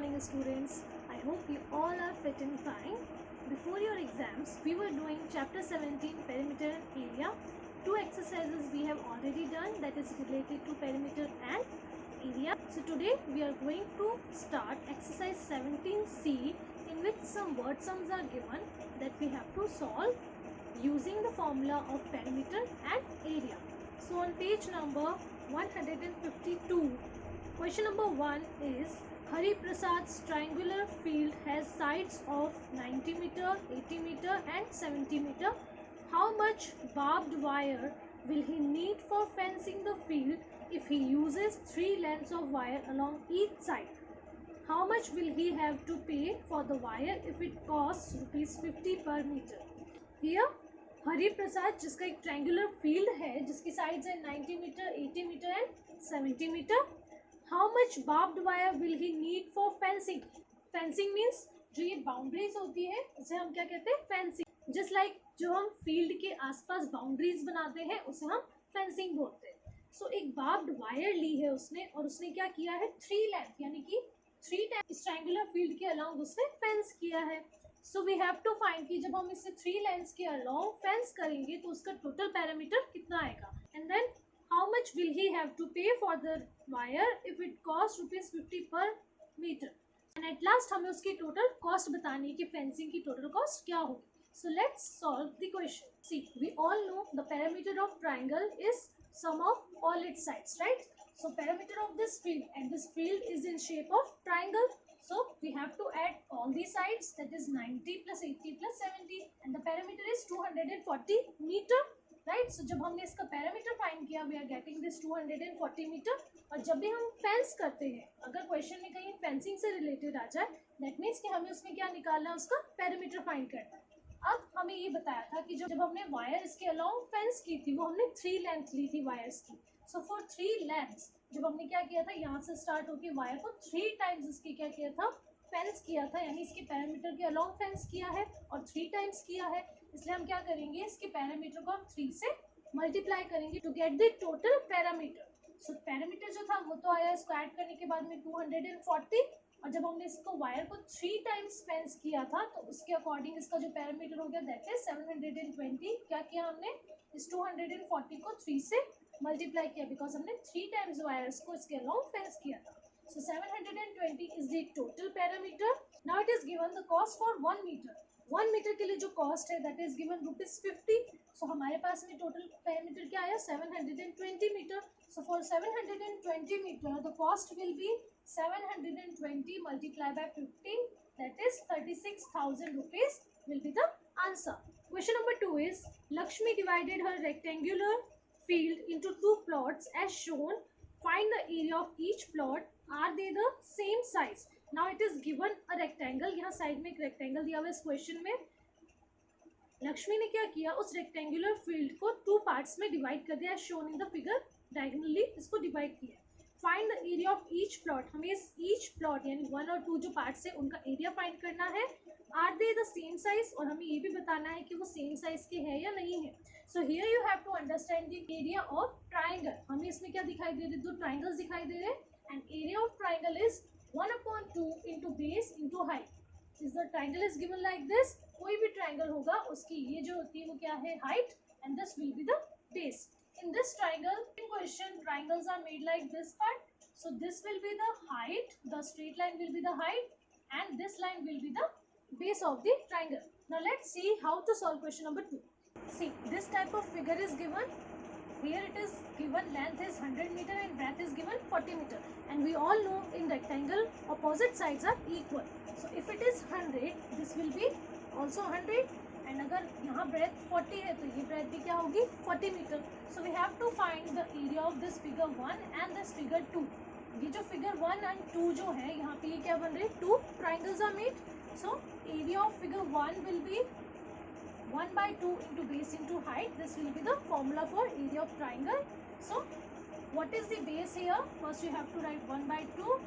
morning, students. I hope you all are fit and fine. Before your exams, we were doing chapter 17 perimeter and area. Two exercises we have already done, that is related to perimeter and area. So today we are going to start exercise 17C, in which some word sums are given that we have to solve using the formula of perimeter and area. So on page number 152, question number 1 is Hari Prasad's triangular field has sides of 90 meter, 80 meter and 70 meter. How much barbed wire will he need for fencing the field if he uses 3 lengths of wire along each side? How much will he have to pay for the wire if it costs ₹50 per meter? Here Hari Prasad जिसका एक triangular field है जिसकी sides है 90 metre, 80 metre and 70 metre. How much barbed wire will he need for fencing? Fencing means जो ये boundaries होती है उसे हम क्या कहते हैं? फेंसिंग. जस्ट लाइक जो हम फील्ड के आसपास बाउंड्रीज बनाते हैं उसे हम फेंसिंग बोलते हैं. सो एक बार्ब्ड वायर ली है उसने और उसने क्या किया है? 3 लेंथ यानी कि 3 टाइम इस ट्रायंगुलर फील्ड के अलोंग उसने फेंस किया है. So we have to find कि जब हम इसे 3 लेंथ्स के अलोंग फेंस करेंगे तो उसका टोटल पैरामीटर कितना आएगा. And then how much will he have to pay for the wire if it cost ₹50 per metre. And at last हमें उसकी टोटल कॉस्ट बतानी है कि फेंसिंग की टोटल कॉस्ट क्या होगी. So let's solve the question. See we all know the parameter of triangle is sum of all its sides, right? So perimeter of this field, and this field is in shape of triangle. So we have to add all the sides, that is 90 plus 80 plus 70, and the perimeter is 240 meter, right? So जब हमने इसका parameter find किया, we are getting this 240 meter. और जब भी हम fence करते हैं, अगर क्वेश्चन में कहीं फेंसिंग से रिलेटेड आ जाए, दैट मीन्स कि हमें उसमें क्या निकालना है? उसका पैरामीटर फाइंड करना है. अब हमें ये बताया था कि जब हमने वायर इसके अलोंग फेंस की थी वो हमने 3 लेंथ ली थी वायर्स की. सो फॉर 3 लेंथ्स जब हमने क्या किया था, यहाँ से स्टार्ट होकर वायर को 3 टाइम्स इसके क्या किया था? फेंस किया था. यानी इसके पैरामीटर के अलोंग फेंस किया है और 3 टाइम्स किया है. इसलिए हम क्या करेंगे? इसके पैरामीटर को हम 3 से मल्टीप्लाई करेंगे to get the total parameter. So parameter जो था वो तो आया, इसको ऐड करने के बाद में 240, और जब हमने इसको वायर को 3 टाइम्स फेंस किया था तो उसके अकॉर्डिंग इसका जो पैरामीटर हो गया दैट इज 720. क्या किया हमने? इस 240 को 3 से मल्टीप्लाई किया बिकॉज हमने 3 टाइम्स वायर्स को इसके अलोंग फेंस किया था. So 720 is the total parameter. Now it is given the cost for 1 meter. 1 meter के लिए जो कॉस्ट है दैट इज गिवन ₹50. सो हमारे पास में टोटल पैरामीटर क्या आया? 720 metre. So for 720 meter, the cost will be 720 multiplied by 15, that is 36,000 rupees will be the answer. Question number 2 is Lakshmi divided her rectangular field into 2 plots as shown. Find the area of each plot. Are they the same size? Now it is given a rectangle. यहाँ side में एक rectangle दिया हुआ है इस question में. लक्ष्मी ने क्या किया? उस रेक्टेंगुलर फील्ड को 2 पार्ट्स में डिवाइड कर दिया, shown in the figure. Diagonally इसको डिवाइड किया. Find the area of each plot. हमें इस ईच प्लॉट यानी 1 और 2 जो पार्ट्स है उनका एरिया फाइंड करना है. Are they the same size, और हमें ये भी बताना है कि वो सेम साइज के है या नहीं है. So here you have to understand the area of triangle. हमें इसमें क्या दिखाई दे रहे? 2 ट्राइंगल्स दिखाई दे रहे हैं. And area of triangle is 1/2 into base into height. Is the triangle is given like this. कोई भी ट्राइंगल होगा उसकी ये जो होती है वो क्या है? Height, and this will be the base. In this triangle, in question, triangles are made like this part. So this will be the height, the straight line will be the height, and this line will be the base of the triangle. Now let's see how to solve question number 2. See, this type of figure is given. Here it is given length is 100 meter and breadth is given 40 meter. And we all know in rectangle opposite sides are equal. So if it is 100, this will be also 100. And अगर यहाँ breath 40 है तो ये breath भी क्या होगी? 40 meter. So we have to find the area of this figure 1 and this figure 2. ये जो फिगर 1 एंड 2 जो है यहाँ पे ये क्या बन रहे हैं? 2 triangles are made. So area of figure 1 will be 1/2 into base into height. This will be the formula for area of triangle. So what is the base here? First you have to write 1/2.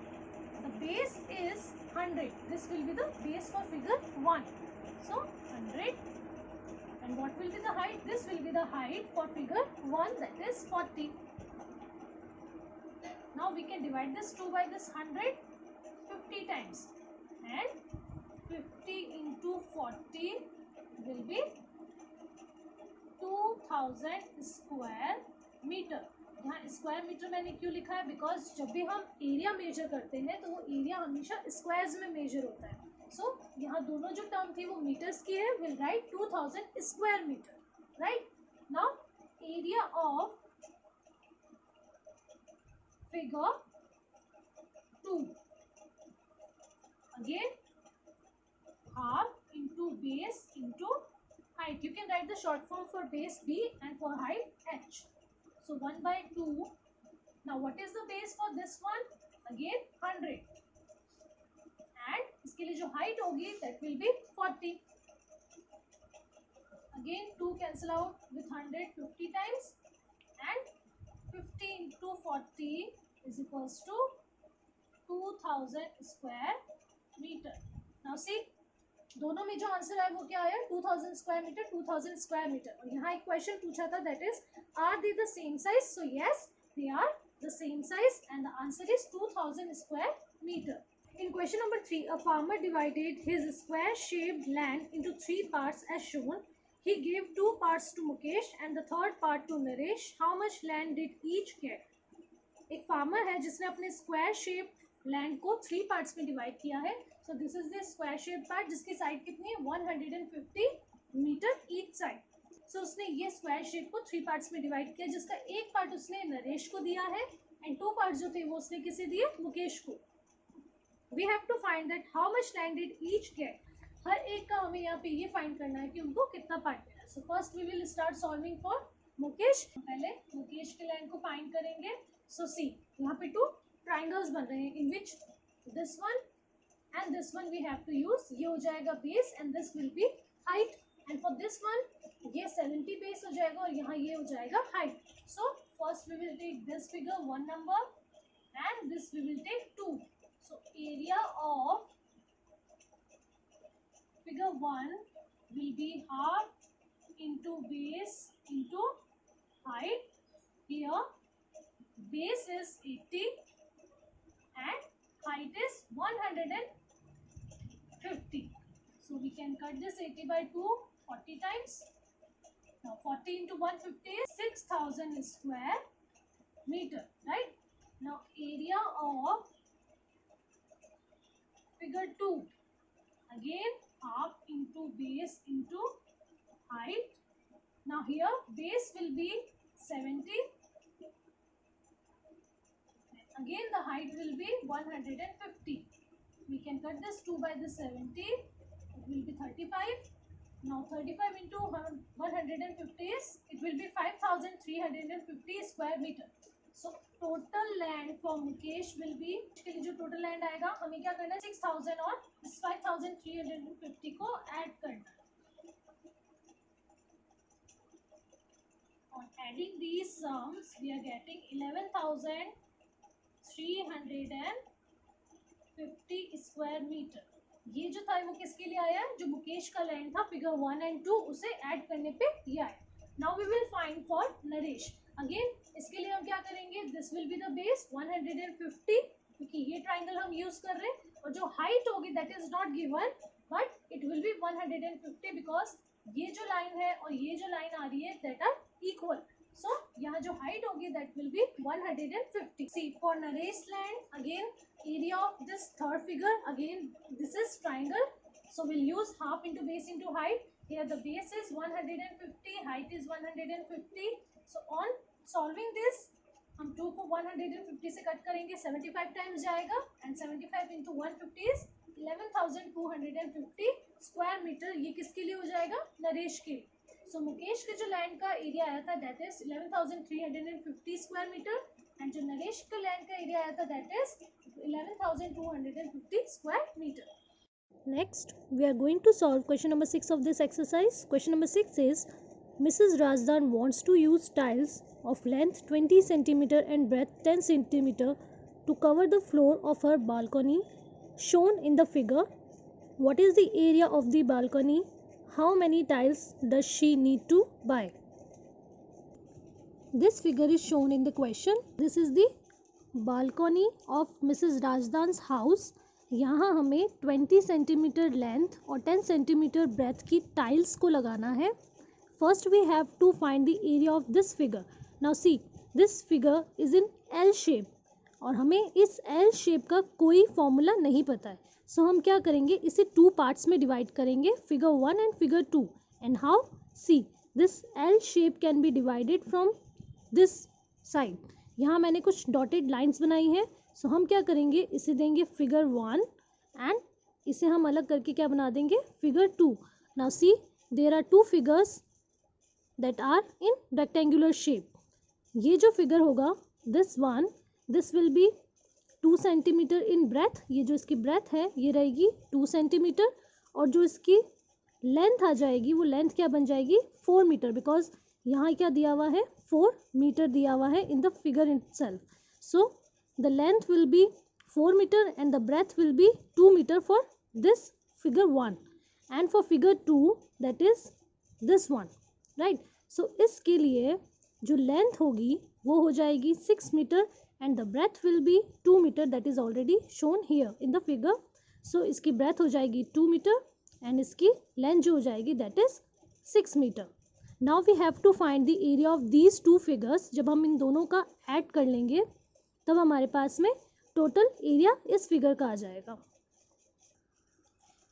The base is 100. This will be the base for figure 1. So 100. And what will be the height? This will be the height for figure 1, that is 40. Now we can divide this 2 by this 100. 50 times, and 50 into 40 will be 2000 square metre. यहाँ square metre मैंने क्यों लिखा है, because जब भी हम area major करते हैं तो वो एरिया हमेशा स्क्वायर्स में मेजर होता है। सो यहाँ दोनों जो टर्म थी वो मीटर्स की है, will write 2000 square metre, right. Now area of figure 2, again half into base into height. You can write the short form for base B and for height H. So 1 by 2. Now what is the base for this one? Again 100. And इसके लिए जो height होगी that will be 40. Again 2 cancel out with 100 50 times, and 50 into 40 is equals to 2000 square meter. Now see, दोनों में जो answer है वो क्या है, 2000 स्क्वायर मीटर, 2000 स्क्वायर मीटर। और यहाँ एक क्वेश्चन पूछा था, that is are they the same size? So yes, they are the same size and the answer is 2000 square meter. In question number 3, a farmer divided his square-shaped land into 3 parts as shown. He gave 2 parts to Mukesh and the third part to Naresh. How much land did each get? एक farmer है जिसने अपने square shape land को 3 parts में divide किया है। So this is the square shape part जिसकी side कितनी है, 150 मीटर ईच साइड। सो उसने ये स्क्वायर शेप को 3 पार्ट्स में डिवाइड किया, जिसका एक पार्ट उसने नरेश को दिया है एंड 2 पार्ट जो थे वो उसने किसे दिए, मुकेश को। We have to find that how much land did each get. हर एक का हमें यहाँ पे ये फाइंड करना है कि उनको कितना पार्ट मिला। So first we will start solving for Mukesh. पहले मुकेश के लैंड को फाइंड करेंगे। सो सी, यहाँ पे 2 ट्राइंगल्स बन रहे हैं, in which this one and this one we have to use. ये हो जाएगा base and this will be height, and for this one ये 70 बेस हो जाएगा और यहाँ ये हो जाएगा height. So first we will take this figure 1 number and this we will take 2। So area of figure 1 will be half into base into height. Here base is 80 and height is 150. So we can cut this 80 by 2 40 times. Now 40 into 150 is 6000 square meter, right? Now area of figure 2, again half into base into height. Now here base will be 70, again the height will be 150. We can cut this 2 by the 70, it will be 35. Now 35 into 150 is, it will be 5350 square meter. So total land for Mukesh will be, इसके लिए जो total land आएगा हमें क्या करना है, 6000 और इस 5350 को ऐड करना है। On adding these sums we are getting 11350 square meter. ये जो था वो किसके लिए आया है, जो मुकेश का लैंड था फिगर 1 एंड 2 उसे ऐड करने पे ये आया। Now we will find for Naresh. Again इसके लिए हम क्या करेंगे, this will be the base 150, क्योंकि ये ट्राइंगल हम यूज कर रहे हैं, और जो हाइट होगी that is not given but it will be 150 because ये जो लाइन है और ये जो लाइन आ रही है दैट आर इक्वल। सो यहाँ जो हाइट होगी that will be 150. See for Naresh land, again area of this third figure, again this is triangle, so will use half into base into height. Here the base is 150, height is 150. So on solving this, हम 2 को 150 से cut करेंगे, 75 times जाएगा and 75 into 150 is 11250 square meter. ये किसके लिए हो जाएगा, नरेश के लिए। सो मुकेश के जो लैंड का एरिया आया था that is 11350 square meter and जो नरेश के लैंड का एरिया आया था that is 11250 square meter. Next, we are going to solve question number 6 of this exercise. Question number 6 is, Mrs. Razdan wants to use tiles of length 20 cm and breadth 10 cm to cover the floor of her balcony shown in the figure. What is the area of the balcony? How many tiles does she need to buy? This figure is shown in the question. This is the balcony of Mrs. Razdan's house. यहाँ हमें 20 centimetre length और 10 centimetre breath की tiles को लगाना है. First we have to find the area of this figure. Now see, this figure is in L shape और हमें इस एल शेप का कोई फॉर्मूला नहीं पता है. सो हम क्या करेंगे, इसे 2 पार्ट्स में डिवाइड करेंगे, figure 1 and figure 2. And how, see, this L shape can be divided from this side. यहाँ मैंने कुछ डॉटेड लाइंस बनाई हैं. सो हम क्या करेंगे, इसे देंगे फिगर 1 एंड इसे हम अलग करके क्या बना देंगे, figure 2. Now see, there are 2 figures that are in rectangular shape. ये जो फिगर होगा, this one, this will be 2 centimeter in breadth. ये जो इसकी ब्रेथ है ये रहेगी 2 सेंटीमीटर और जो इसकी लेंथ आ जाएगी वो लेंथ क्या बन जाएगी, 4 मीटर. बिकॉज यहाँ क्या दिया हुआ है, 4 मीटर दिया हुआ है in the figure itself. So the length will be 4 meter and the breadth will be 2 meter for this figure 1 and for figure 2 that is this one, right? So इसके लिए जो लेंथ होगी वो हो जाएगी 6 metre and the breadth will be 2 meter that is already shown here in the figure. So इसकी breadth हो जाएगी 2 meter and इसकी लेंथ जो हो जाएगी that is 6 meter. Now we have to find the area of these two figures. जब हम इन दोनों का ऐड कर लेंगे तब हमारे पास में टोटल एरिया इस फिगर का आ जाएगा.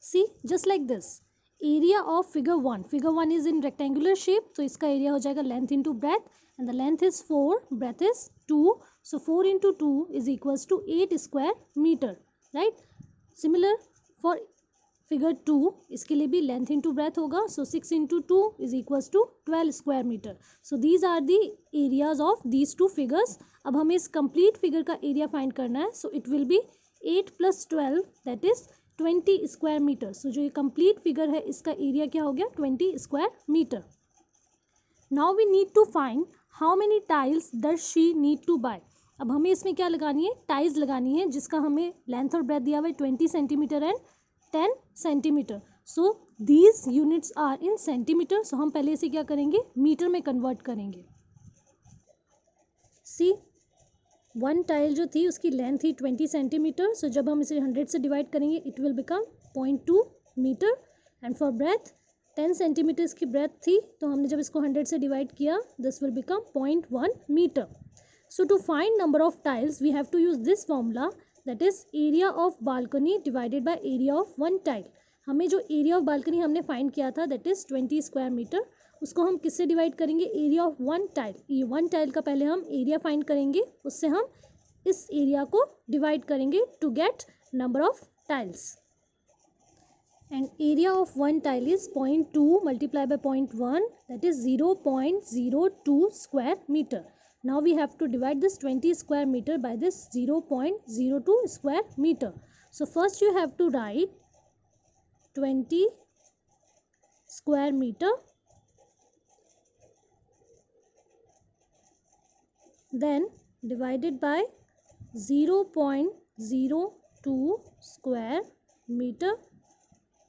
See, just like this, area of figure 1. Figure 1 is in rectangular shape, तो इसका एरिया हो जाएगा length into breadth and the length is 4, breadth is 2. So 4 into 2 is equals to 8 square metre, right. Similar for figure 2, इसके लिए भी length into breadth होगा. So 6 into 2 is equals to 12 square metre. So these are the areas of these 2 figures. अब हमें इस complete figure का area find करना है. So it will be 8 + 12 that is 20 square metre. So जो ये complete figure है इसका एरिया क्या हो गया, 20 square meter. Now we need to find how many tiles does she need to buy. अब हमें इसमें क्या लगानी है, टाइल्स लगानी है जिसका हमें लेंथ और ब्रेथ दिया हुआ है 20 centimetre and 10 centimetre. So these units are in centimetre. So हम पहले इसे क्या करेंगे, मीटर में कन्वर्ट करेंगे. सी, 1 टाइल जो थी उसकी लेंथ थी 20 सेंटीमीटर. सो जब हम इसे 100 से डिवाइड करेंगे it will become 0.2 meter. And for breadth 10 centimeter इसकी ब्रेथ थी, तो हमने जब इसको 100 से डिवाइड किया this will become 0.1 meter. So to find number of tiles we have to use this formula, that is area of balcony divided by area of 1 tile. हमें जो एरिया ऑफ बालकनी हमने फाइंड किया था that is 20 square metre, उसको हम किससे divide करेंगे, area of 1 tile. ये 1 टाइल का पहले हम एरिया फाइंड करेंगे, उससे हम इस एरिया को डिवाइड करेंगे to get number of tiles. And area of 1 tile is 0.2 multiply by 0.1 that is 0.02 square metre. Now we have to divide this 20 square meter by this 0.02 square meter. So first you have to write 20 square meter, then divided by 0.02 square meter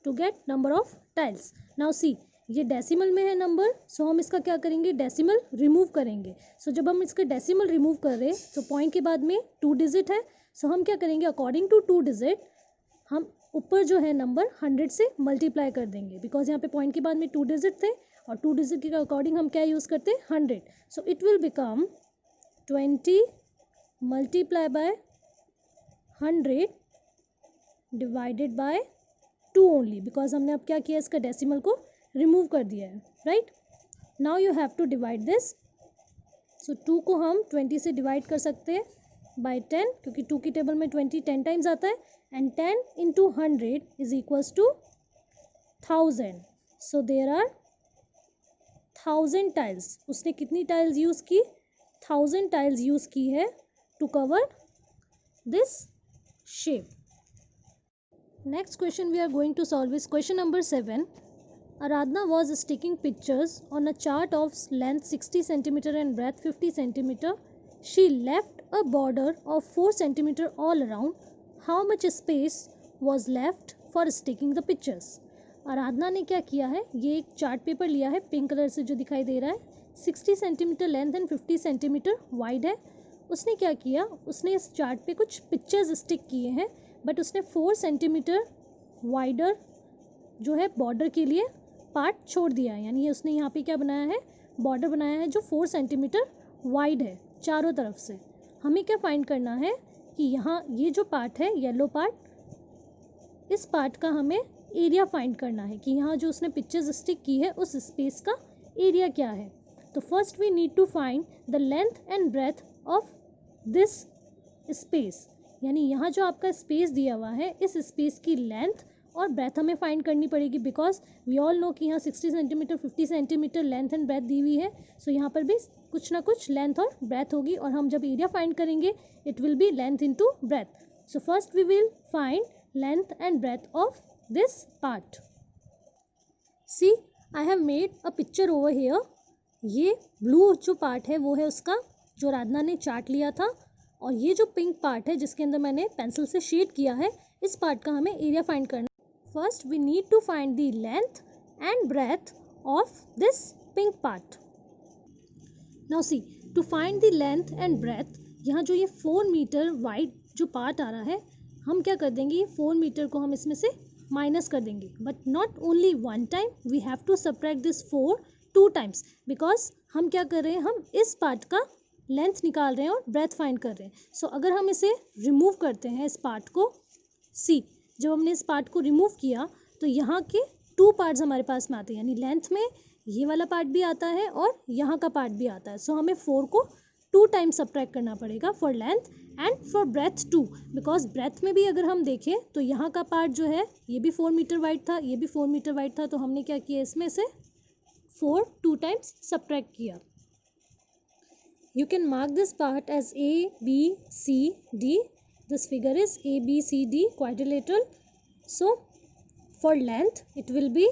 to get number of tiles. Now see, ये decimal में है number, सो हम इसका क्या करेंगे, decimal remove करेंगे. सो जब हम इसका डेसिमल रिमूव कर रहे हैं तो पॉइंट के बाद में 2 डिजिट है. सो हम क्या करेंगे, अकॉर्डिंग टू 2 डिजिट हम ऊपर जो है नंबर 100 से मल्टीप्लाई कर देंगे. बिकॉज यहाँ पे पॉइंट के बाद में 2 डिजिट थे और 2 डिजिट के अकॉर्डिंग हम क्या यूज़ करते हैं, 100. सो it will become 20 multiply by 100 divided by 2 only, because हमने अब क्या किया, इसका डेसिमल को रिमूव कर दिया है, right. Now you have to divide this. So 2 को हम 20 से डिवाइड कर सकते हैं बाय 10, क्योंकि 2 की टेबल में 20 10 टाइम्स आता है. And 10 into 100 is equals to 1000. So there are 1000 tiles. उसने कितनी टाइल्स यूज़ की, 1000 टाइल्स यूज़ की है to cover this shape. Next question we are going to solve is question number 7. Aradhana was sticking pictures on a chart of length 60 cm and breadth 50 cm. She left a border of 4 cm all around. How much space was left for sticking the pictures? आराधना ने क्या किया है, ये एक chart paper लिया है pink colour से जो दिखाई दे रहा है, 60 centimetre length and 50 centimetre wide है. उसने क्या किया, उसने इस चार्ट पे कुछ पिक्चर्स स्टिक किए हैं बट उसने 4 सेंटीमीटर वाइडर जो है बॉर्डर के लिए पार्ट छोड़ दिया है, यानी उसने यहाँ पे क्या बनाया है, बॉर्डर बनाया है जो 4 सेंटीमीटर वाइड है चारों तरफ से। हमें क्या फाइंड करना है कि यहाँ ये जो पार्ट है येलो पार्ट, इस पार्ट का हमें एरिया फाइंड करना है कि यहाँ जो उसने पिक्चर्स स्टिक की है उस स्पेस का एरिया क्या है। तो first we need to find the length and breadth of this space, यानी यहाँ जो आपका स्पेस दिया हुआ है इस स्पेस की लेंथ और ब्रेथ हमें फाइंड करनी पड़ेगी, बिकॉज वी ऑल नो कि यहाँ 60 centimetre 50 centimetre length and breadth दी हुई है। सो यहाँ पर भी कुछ ना कुछ लेंथ और ब्रेथ होगी, और हम जब एरिया फाइंड करेंगे it will be length into breadth. So first we will find length and breadth of this part. See, I have made a picture over here. ये blue जो part है वो है उसका जो राधना ने चार्ट लिया था, और ये जो पिंक पार्ट है जिसके अंदर मैंने पेंसिल से शेड किया है, इस पार्ट का हमें एरिया फाइंड करना है। First we need to find the length and breadth of this pink part. Now see, to find the length and breadth, यहाँ जो ये 4 मीटर वाइड जो पार्ट आ रहा है, हम क्या कर देंगे, 4 मीटर को हम इसमें से माइनस कर देंगे, but not only one time, we have to subtract this 4 2 times, because हम क्या कर रहे हैं, हम इस पार्ट का लेंथ निकाल रहे हैं और ब्रेथ फाइंड कर रहे हैं। सो अगर हम इसे रिमूव करते हैं इस पार्ट को, सी जब हमने इस पार्ट को रिमूव किया तो यहाँ के 2 पार्ट्स हमारे पास में आते हैं, यानी लेंथ में ये वाला पार्ट भी आता है और यहाँ का पार्ट भी आता है। सो हमें 4 को 2 टाइम्स सब्ट्रैक्ट करना पड़ेगा for length and for breadth too, because breadth में भी अगर हम देखें तो यहाँ का पार्ट जो है ये भी 4 मीटर वाइड था, ये भी 4 मीटर वाइड था, तो हमने क्या किया, इसमें से 4 2 टाइम्स सब्ट्रैक्ट किया। You can mark this part as ABCD. This figure is ABCD quadrilateral. So for length it will be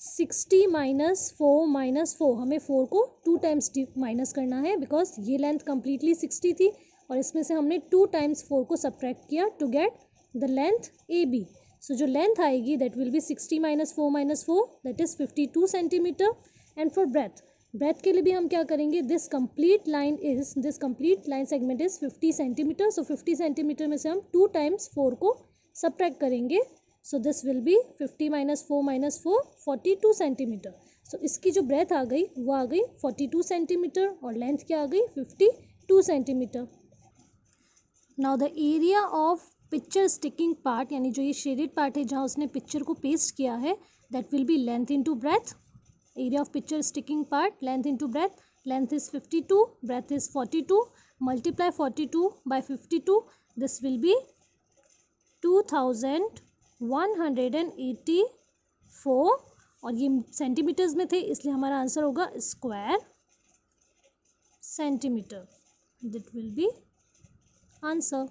60 minus 4 minus 4, हमें 4 को 2 टाइम्स माइनस करना है, बिकॉज ये लेंथ कम्प्लीटली 60 थी और इसमें से हमने 2 टाइम्स 4 को सब्ट्रैक्ट किया to get the length AB. So जो लेंथ आएगी that will be 60 minus 4 minus 4, that is 52 centimetre. And for breadth के लिए भी हम क्या करेंगे, this complete line segment is 50 centimetre. So 50 centimetre में से हम 2 टाइम्स 4 को सब्ट्रैक्ट करेंगे. So this will be 50 minus 4 minus 4, 42 centimetre. So इसकी जो ब्रेथ आ गई वो आ गई 42 सेंटीमीटर और लेंथ क्या आ गई 52 centimetre. Now the area of picture sticking part, यानी जो ये शेडेड पार्ट है जहाँ उसने पिक्चर को पेस्ट किया है, that will be length into breadth. Area of picture sticking part, length into breadth. Length is 52, breadth is 42. Multiply 42 by 52, this will be 2184, और ये सेंटीमीटर्स में थे इसलिए हमारा आंसर होगा square centimetre. That will B answer.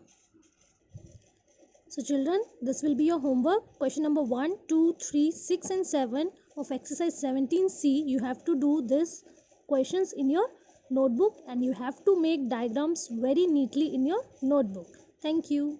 So children, this will be your homework. Question number 1, 2, 3, 6 and 7 of exercise 17C. You have to do this questions in your notebook and you have to make diagrams very neatly in your notebook. Thank you.